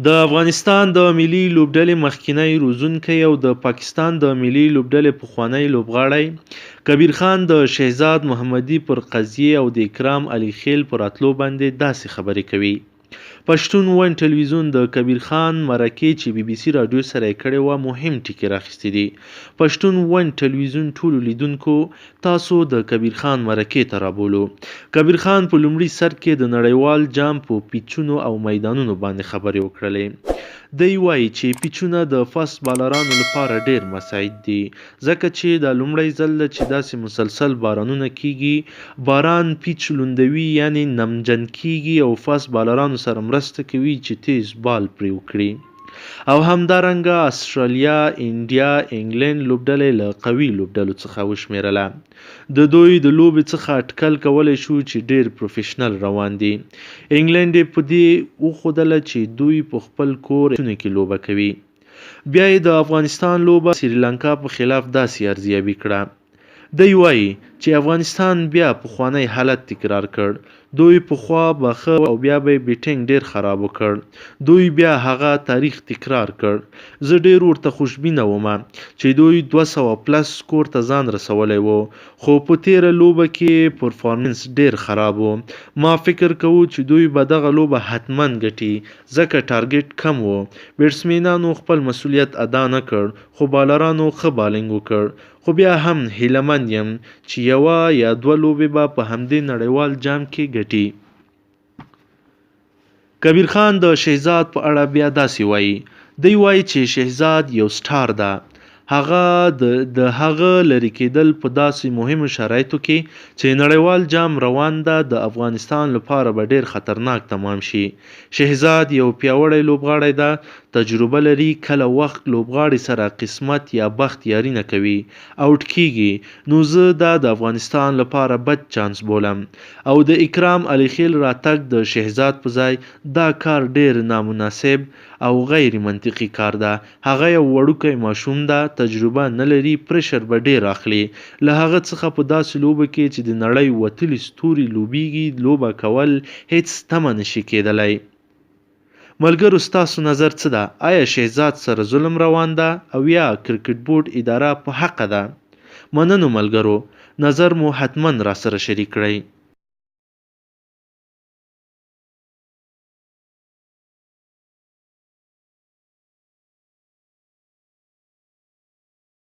د افغانستان د ملي لوبډلې مخکینی روزونکی او د پاکستان د ملي لوبډلې پخوانی لوبغاړی کبیر خان د شهزاد محمدي پر قضیې او د اکرام علي خیل پر راتلو باندې داسې خبرې کوي. پښتون ون ټلویزیون د کبیر خان مرکې چې بي بي سي راډیو سره یې کړې وه مهم ټکي راخیستي دي. پښتون ون ټلویزیون ټولو لیدونکو تاسو د کبیر خان مرکې ته رابولو. کبیر خان په لومړي سر کې د نړیوال جام په پیچونو او میدانونو باندې خبرې وکړلې. دی وایي چې پیچونه د فاست بالرانو لپاره ډیر مساعد دي ځکه چې دا لومړی ځل ده چې داسې مسلسل بارانونه کیږي. باران پیچ لوندوي یعنی نمجن کیږي او فاست بالرانو سره مرسته کوي چې تیز بال پرې وکړي. او همدارنګه استرالیا، انډیا، انګلند لوبډلې له قوي لوبډلو څخه وشمیرله. د دوی د لوبې څخه اټکل کولی شو چې ډیر پروفیشنل روان دي. انګلند یې په دې وښودله چې دوی په خپل کور کې لوبه کوي. بیا یې د افغانستان لوبه سریلانکا په خلاف داسې ارزیابي کړه. دی وایي چې افغانستان بیا پخوانی حالت تکرار کړ. دوی پخوا به ښه او بیا به یې بیټینګ ډیر خراب وکړ. دوی بیا هغه تاریخ تکرار کړ. زه ډیر ورته خوشبینه وم چې دوی 200 پلس سکور ته ځان رسولی و خو په تیره لوبه کې پرفارمنس ډیر خراب و. ما فکر کوو چې دوی به دغه لوبه حتما ګټي ځکه ټارګټ کم و. بیټسمینانو خپل مسؤلیت ادا نه کړ خو بالرانو ښه بالنګ وکړ. خو بیا هم هیله مند یم چې یوه یا دوه لوبې به په همدې نړیوال جام کې ګټي. کبیر خان د شهزاد په اړه بیا داسې وایي. دی وایي چې شهزاد یو سټار ده. هغه د هغه لرې کېدل په داسې مهمو شرایطو کې چې نړیوال جام روان ده د افغانستان لپاره به ډیر خطرناک تمام شي. شهزاد یو پیاوړی لوبغاړی ده. تجربه لري. کله وخت لوبغاړي سره قسمت یا بخت یاري نه کوي اوټ کیږي نو زه دا د افغانستان لپاره بد چانس بولم. او د اکرام علي خیل راتګ د شهزاد په ځای دا کار ډیر نامناسب او غیر منطقي کار ده. هغه یو وړوکی ماشوم ده. تجربه نه لري. پرشر به ډیر اخلي. له هغه څخه په داسې لوبه کې چې د نړۍ وتلي ستوري لوبیږي لوبه کول هیڅ تمه نشي کیدلی. ملګرو ستاسو نظر څه ده؟ آیا شهزاد سره ظلم روان ده او یا کرکټ بورډ اداره په حقه ده؟ مننو ملګرو، نظر مو حتما را سره شریک کړئ.